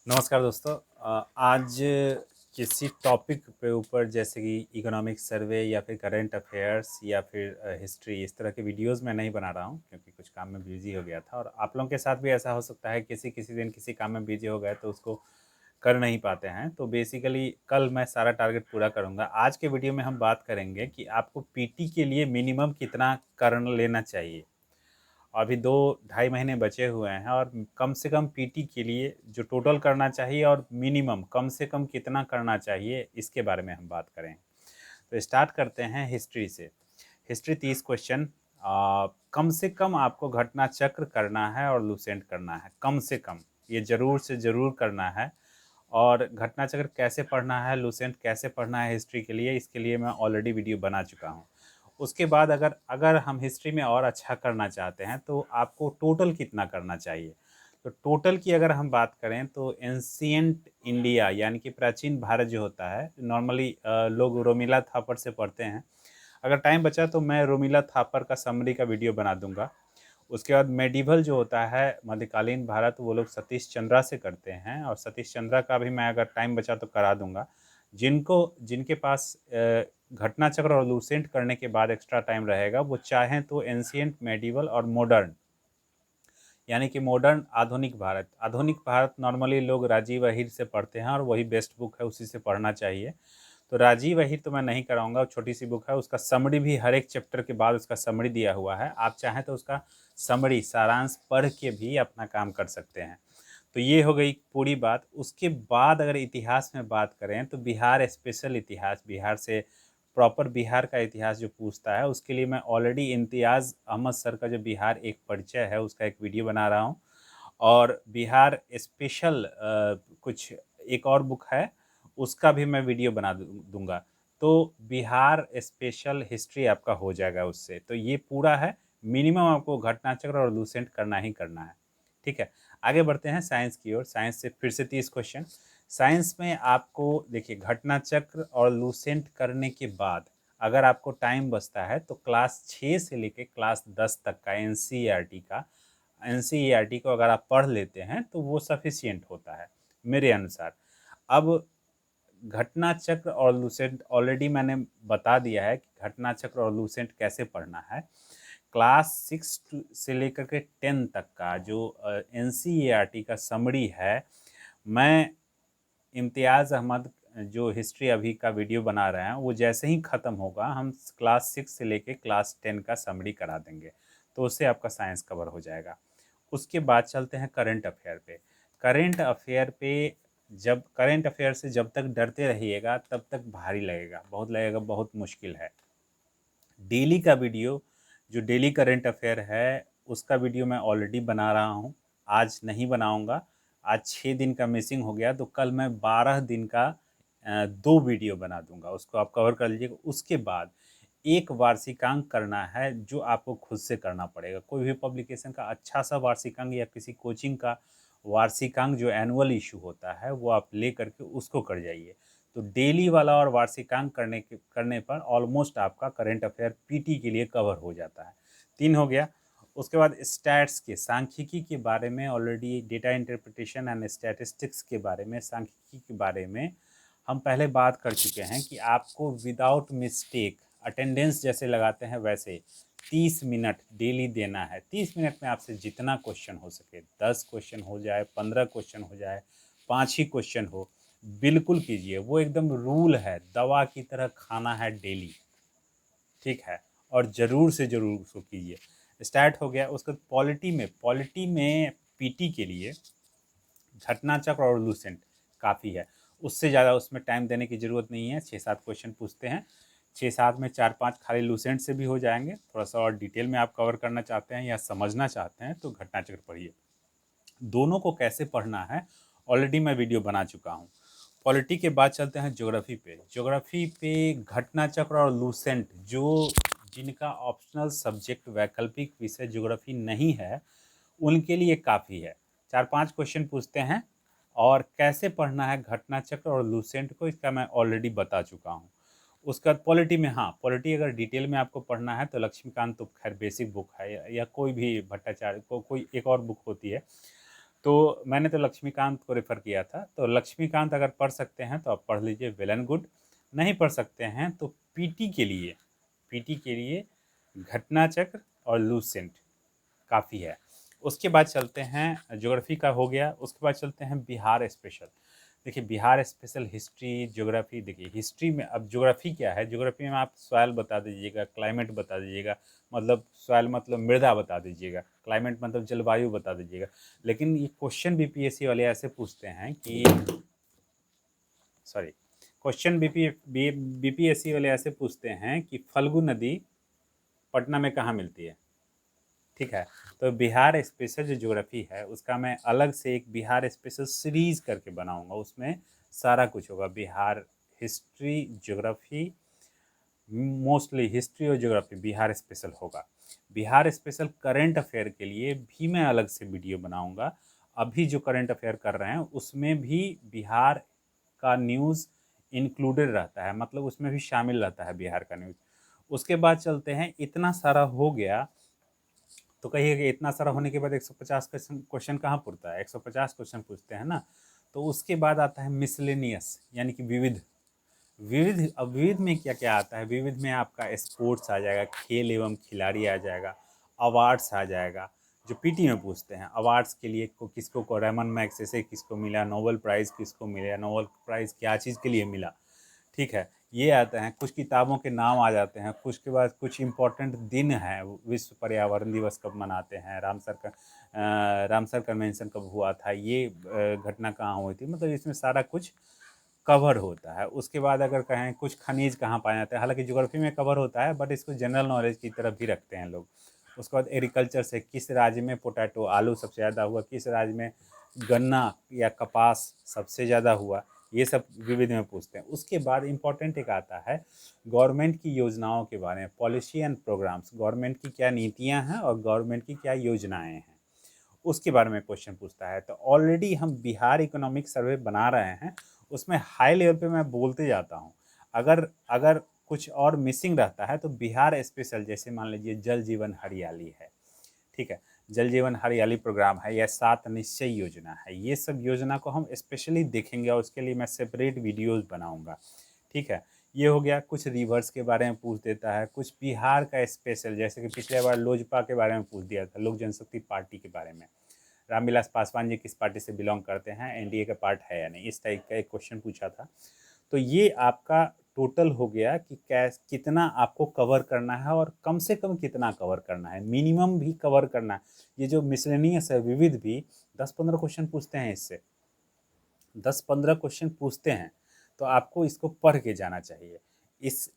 नमस्कार दोस्तों। आज किसी टॉपिक पे ऊपर जैसे कि इकोनॉमिक सर्वे या फिर करंट अफेयर्स या फिर हिस्ट्री, इस तरह के वीडियोस मैं नहीं बना रहा हूँ क्योंकि कुछ काम में बिजी हो गया था। और आप लोगों के साथ भी ऐसा हो सकता है, किसी किसी दिन किसी काम में बिजी हो गए तो उसको कर नहीं पाते हैं। तो बेसिकली कल मैं सारा टारगेट पूरा करूँगा। आज के वीडियो में हम बात करेंगे कि आपको पीटी के लिए मिनिमम कितना कर लेना चाहिए। अभी 2 ढाई महीने बचे हुए हैं और कम से कम पीटी के लिए जो टोटल करना चाहिए और मिनिमम कम से कम कितना करना चाहिए, इसके बारे में हम बात करें। तो स्टार्ट करते हैं हिस्ट्री से। History 30 question. कम से कम आपको घटना चक्र करना है और लूसेंट करना है, कम से कम ये ज़रूर से ज़रूर करना है। और घटना चक्र कैसे पढ़ना है, लूसेंट कैसे पढ़ना है हिस्ट्री के लिए, इसके लिए मैं ऑलरेडी वीडियो बना चुका हूँ। उसके बाद अगर अगर हम हिस्ट्री में और अच्छा करना चाहते हैं तो आपको टोटल कितना करना चाहिए। तो टोटल की अगर हम बात करें तो एंशिएंट इंडिया यानी कि प्राचीन भारत जो होता है, नॉर्मली लोग रोमिला थापर से पढ़ते हैं। अगर टाइम बचा तो मैं रोमिला थापर का समरी का वीडियो बना दूंगा। उसके बाद मेडिवल जो होता है मध्यकालीन भारत, वो लोग सतीश चंद्रा से करते हैं और सतीश चंद्रा का भी मैं अगर टाइम बचा तो करा दूंगा। जिनके पास घटना चक्र और लूसेंट करने के बाद एक्स्ट्रा टाइम रहेगा, वो चाहें तो एंशिएंट, मेडिवल और मॉडर्न यानी कि मॉडर्न आधुनिक भारत नॉर्मली लोग राजीव अहिर से पढ़ते हैं और वही बेस्ट बुक है, उसी से पढ़ना चाहिए। तो राजीव अहिर तो मैं नहीं कराऊंगा, छोटी सी बुक है, उसका समरी भी हर एक चैप्टर के बाद उसका समरी दिया हुआ है। आप चाहें तो उसका समरी सारांश पढ़ के भी अपना काम कर सकते हैं। तो ये हो गई पूरी बात। उसके बाद अगर इतिहास में बात करें तो बिहार स्पेशल इतिहास, बिहार से प्रॉपर बिहार का इतिहास जो पूछता है, उसके लिए मैं ऑलरेडी इम्तियाज़ अहमद सर का जो बिहार एक परिचय है उसका एक वीडियो बना रहा हूँ। और बिहार स्पेशल कुछ एक और बुक है, उसका भी मैं वीडियो बना दूंगा। तो बिहार स्पेशल हिस्ट्री आपका हो जाएगा उससे। तो ये पूरा है, मिनिमम आपको घटना चक्र और लूसेंट करना ही करना है। ठीक है, आगे बढ़ते हैं साइंस की ओर। साइंस से फिर से 30 क्वेश्चन। साइंस में आपको देखिए, घटना चक्र और लूसेंट करने के बाद अगर आपको टाइम बचता है तो क्लास 6 से लेके क्लास 10 तक का एनसीईआरटी को अगर आप पढ़ लेते हैं तो वो सफिशियंट होता है मेरे अनुसार। अब घटना चक्र और लूसेंट ऑलरेडी मैंने बता दिया है कि घटना चक्र और लूसेंट कैसे पढ़ना है। क्लास 6 से लेकर के 10 तक का जो एनसीईआरटी का समरी है, मैं इम्तियाज़ अहमद जो हिस्ट्री अभी का वीडियो बना रहे हैं, वो जैसे ही ख़त्म होगा हम क्लास 6 से लेके क्लास 10 का समरी करा देंगे। तो उससे आपका साइंस कवर हो जाएगा। उसके बाद चलते हैं करंट अफेयर पे। करंट अफेयर पे जब करंट अफेयर से जब तक डरते रहिएगा तब तक भारी लगेगा, बहुत मुश्किल है। डेली का वीडियो, जो डेली करंट अफेयर है, उसका वीडियो मैं ऑलरेडी बना रहा हूँ। आज नहीं बनाऊँगा, आज 6 दिन का मिसिंग हो गया, तो कल मैं 12 दिन का 2 वीडियो बना दूंगा, उसको आप कवर कर लीजिएगा। उसके बाद एक वार्षिकांक करना है जो आपको खुद से करना पड़ेगा। कोई भी पब्लिकेशन का अच्छा सा वार्षिकांक या किसी कोचिंग का वार्षिकांक जो एनुअल इशू होता है, वो आप ले करके उसको कर जाइए। तो डेली वाला और वार्षिकांक करने पर ऑलमोस्ट आपका करंट अफेयर पीटी के लिए कवर हो जाता है। 3 हो गया। उसके बाद स्टैट्स के, सांख्यिकी के बारे में already, data interpretation and statistics के बारे में, सांख्यिकी के बारे में हम पहले बात कर चुके हैं कि आपको विदाउट मिस्टेक अटेंडेंस जैसे लगाते हैं वैसे 30 मिनट डेली देना है। 30 मिनट में आपसे जितना क्वेश्चन हो सके, 10 क्वेश्चन हो जाए, 15 क्वेश्चन हो जाए, 5 ही क्वेश्चन हो, बिल्कुल कीजिए। वो एकदम रूल है, दवा की तरह खाना है डेली। ठीक है, और ज़रूर से ज़रूर उसको कीजिए। स्टार्ट हो गया। उसके बाद पॉलिटी में पीटी के लिए घटना चक्र और लूसेंट काफ़ी है, उससे ज़्यादा उसमें टाइम देने की ज़रूरत नहीं है। 6-7 क्वेश्चन पूछते हैं, 6-7 में 4-5 खाली लूसेंट से भी हो जाएंगे। थोड़ा सा और डिटेल में आप कवर करना चाहते हैं या समझना चाहते हैं तो घटना चक्र पढ़िए। दोनों को कैसे पढ़ना है ऑलरेडी मैं वीडियो बना चुका हूँ। पॉलिटी के बाद चलते हैं ज्योग्राफी पे। ज्योग्राफी पे घटना चक्र और लूसेंट, जो जिनका ऑप्शनल सब्जेक्ट वैकल्पिक विषय ज्योग्राफी नहीं है, उनके लिए काफ़ी है। 4-5 क्वेश्चन पूछते हैं और कैसे पढ़ना है घटना चक्र और लूसेंट को, इसका मैं ऑलरेडी बता चुका हूँ। उसके बाद पॉलिटी में, हाँ, पॉलिटी अगर डिटेल में आपको पढ़ना है तो लक्ष्मीकांत तो खैर बेसिक बुक है, या कोई भी भट्टाचार्य को कोई एक और बुक होती है, तो मैंने तो लक्ष्मीकांत को रेफ़र किया था, तो लक्ष्मीकांत अगर पढ़ सकते हैं तो आप पढ़ लीजिए, वेल एंड गुड। नहीं पढ़ सकते हैं तो पीटी के लिए घटनाचक्र और लूसेंट काफ़ी है। उसके बाद चलते हैं, ज्योग्राफी का हो गया, उसके बाद चलते हैं बिहार स्पेशल। देखिए बिहार स्पेशल हिस्ट्री, ज्योग्राफी, देखिए हिस्ट्री में, अब ज्योग्राफी क्या है, ज्योग्राफी में आप सॉइल बता दीजिएगा, क्लाइमेट बता दीजिएगा, मतलब सॉइल मतलब मृदा बता दीजिएगा, क्लाइमेट मतलब जलवायु बता दीजिएगा। लेकिन ये क्वेश्चन बीपीएससी वाले ऐसे पूछते हैं कि, सॉरी, क्वेश्चन बीपीएससी वाले ऐसे पूछते हैं कि फल्गु नदी पटना में कहाँ मिलती है। ठीक है, तो बिहार स्पेशल जो ज्योग्राफी है उसका मैं अलग से एक बिहार स्पेशल सीरीज करके बनाऊंगा, उसमें सारा कुछ होगा, Bihar history geography, mostly history और ज्योग्राफी बिहार स्पेशल होगा। बिहार स्पेशल करंट अफेयर के लिए भी मैं अलग से वीडियो बनाऊंगा। अभी जो करंट अफेयर कर रहे हैं उसमें भी बिहार का न्यूज़ इंक्लूडेड रहता है, मतलब उसमें भी शामिल रहता है बिहार का न्यूज़। उसके बाद चलते हैं, इतना सारा हो गया तो कहिए कि इतना सारा होने के बाद 150 क्वेश्चन कहाँ पूछता है, 150 क्वेश्चन पूछते हैं ना। तो उसके बाद आता है मिसलेनियस, यानी कि विविध। अब विविध में क्या क्या आता है, विविध में आपका स्पोर्ट्स आ जाएगा, खेल एवं खिलाड़ी आ जाएगा, अवार्ड्स आ जाएगा, जो पीटी में पूछते हैं अवार्ड्स के लिए, किसको रेमन मैग्सेसे किसको मिला, नोबेल प्राइज़ किसको मिला, नोबेल प्राइज़ क्या चीज़ के लिए मिला। ठीक है, ये आते हैं, कुछ किताबों के नाम आ जाते हैं, कुछ के बाद कुछ इम्पोर्टेंट दिन हैं, विश्व पर्यावरण दिवस कब मनाते हैं, रामसर कन्वेंशन कब हुआ था, ये घटना कहाँ हुई थी, मतलब इसमें सारा कुछ कवर होता है। उसके बाद अगर कहें कुछ खनिज कहाँ पाए जाते हैं, हालांकि ज्योग्राफी में कवर होता है बट इसको जनरल नॉलेज की तरफ भी रखते हैं लोग। उसके बाद एग्रीकल्चर से, किस राज्य में पोटैटो आलू सबसे ज़्यादा हुआ, किस राज्य में गन्ना या कपास सबसे ज़्यादा हुआ, ये सब विविध में पूछते हैं। उसके बाद इम्पॉर्टेंट एक आता है गवर्नमेंट की योजनाओं के बारे में, पॉलिसी एंड प्रोग्राम्स, गवर्नमेंट की क्या नीतियाँ हैं और गवर्नमेंट की क्या योजनाएँ हैं, उसके बारे में क्वेश्चन पूछता है। तो ऑलरेडी हम बिहार इकोनॉमिक सर्वे बना रहे हैं, उसमें हाई लेवल पे मैं बोलते जाता हूँ। अगर अगर कुछ और मिसिंग रहता है तो बिहार स्पेशल, जैसे मान लीजिए जल जीवन हरियाली है, ठीक है, जल जीवन हरियाली प्रोग्राम है या 7 निश्चय योजना है, ये सब योजना को हम स्पेशली देखेंगे और उसके लिए मैं सेपरेट वीडियोज़ बनाऊँगा। ठीक है, ये हो गया। कुछ रिवर्स के बारे में पूछ देता है, कुछ बिहार का स्पेशल, जैसे कि पिछले बार लोजपा के बारे में पूछ दिया था, लोक जनशक्ति पार्टी के बारे में, रामविलास पासवान जी किस पार्टी से बिलोंग करते हैं, एनडीए का पार्ट है या नहीं, इस टाइप का एक क्वेश्चन पूछा था। तो ये आपका टोटल हो गया कि कितना आपको कवर करना है और कम से कम कितना कवर करना है, मिनिमम भी कवर करना है। ये जो मिसलेनियस है, विविध भी 10-15 क्वेश्चन पूछते हैं, इससे 10-15 क्वेश्चन पूछते हैं, तो आपको इसको पढ़ के जाना चाहिए। इस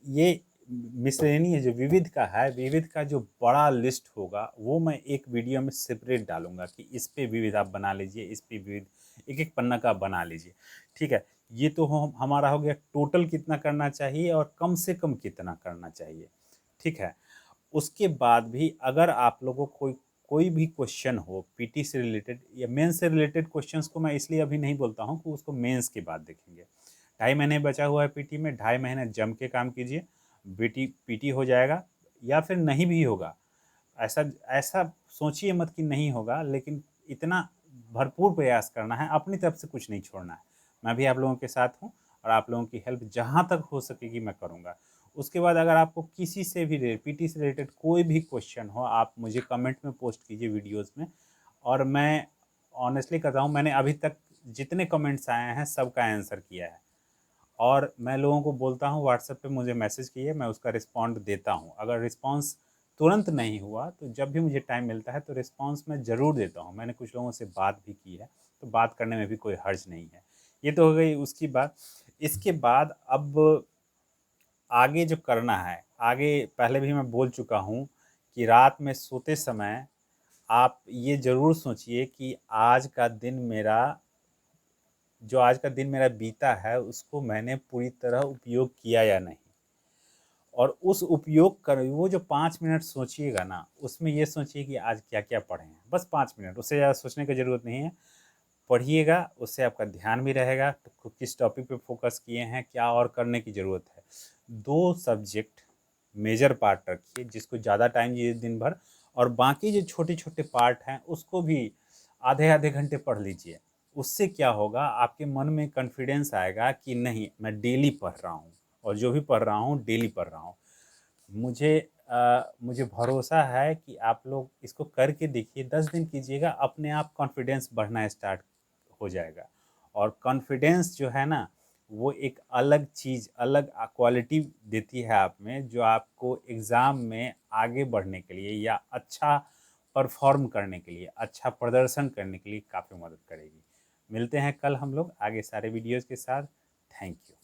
ये मिसलेनियस जो विविध का है, विविध का जो बड़ा लिस्ट होगा वो मैं एक वीडियो में सेपरेट डालूंगा कि इस पे विविध आप बना लीजिए, इस पे विविध एक एक पन्ना का बना लीजिए। ठीक है, ये तो हमारा हो गया टोटल कितना करना चाहिए और कम से कम कितना करना चाहिए। ठीक है, उसके बाद भी अगर आप लोगों को कोई भी क्वेश्चन हो पीटी से रिलेटेड या मेंस से रिलेटेड, क्वेश्चंस को मैं इसलिए अभी नहीं बोलता हूँ कि उसको मेंस के बाद देखेंगे। 2.5 महीने बचा हुआ है पीटी में, 2.5 महीने जम के काम कीजिए, पीटी हो जाएगा या फिर नहीं भी होगा। ऐसा ऐसा सोचिए मत कि नहीं होगा, लेकिन इतना भरपूर प्रयास करना है, अपनी तरफ से कुछ नहीं छोड़ना है। मैं भी आप लोगों के साथ हूँ और आप लोगों की हेल्प जहाँ तक हो सकेगी मैं करूँगा। उसके बाद अगर आपको किसी से भी पीटी से रिलेटेड कोई भी क्वेश्चन हो, आप मुझे कमेंट में पोस्ट कीजिए वीडियोज़ में, और मैं ऑनेस्टली कर रहा हूँ, मैंने अभी तक जितने कमेंट्स आए हैं सबका आंसर किया है। और मैं लोगों को बोलता हूँ व्हाट्सएप पे मुझे मैसेज कीजिए, मैं उसका रिस्पॉन्ड देता हूँ। अगर रिस्पॉन्स तुरंत नहीं हुआ तो जब भी मुझे टाइम मिलता है तो रिस्पॉन्स मैं ज़रूर देता हूँ। मैंने कुछ लोगों से बात भी की है, तो बात करने में भी कोई हर्ज नहीं है। ये तो हो गई उसकी बात। इसके बाद अब आगे जो करना है, आगे पहले भी मैं बोल चुका हूँ कि रात में सोते समय आप ये ज़रूर सोचिए कि आज का दिन मेरा बीता है उसको मैंने पूरी तरह उपयोग किया या नहीं। और उस उपयोग कर वो जो 5 मिनट सोचिएगा ना, उसमें ये सोचिए कि आज क्या-क्या पढ़े हैं। बस 5 मिनट, उससे ज़्यादा सोचने की ज़रूरत नहीं है। पढ़िएगा, उससे आपका ध्यान भी रहेगा, तो किस टॉपिक पे फोकस किए हैं, क्या और करने की ज़रूरत है। 2 सब्जेक्ट मेजर पार्ट रखिए जिसको ज़्यादा टाइम दीजिए दिन भर, और बाकी जो छोटे-छोटे पार्ट हैं उसको भी आधे आधे घंटे पढ़ लीजिए। उससे क्या होगा, आपके मन में कॉन्फिडेंस आएगा कि नहीं, मैं डेली पढ़ रहा हूँ और जो भी पढ़ रहा हूँ डेली पढ़ रहा हूँ। मुझे भरोसा है कि आप लोग इसको करके देखिए, 10 दिन कीजिएगा, अपने आप कॉन्फिडेंस बढ़ना स्टार्ट हो जाएगा। और कॉन्फिडेंस जो है ना, वो एक अलग चीज़, अलग क्वालिटी देती है आप में, जो आपको एग्ज़ाम में आगे बढ़ने के लिए या अच्छा परफॉर्म करने के लिए, अच्छा प्रदर्शन करने के लिए काफ़ी मदद करेगी। मिलते हैं कल हम लोग आगे सारे वीडियोज़ के साथ। Thank you.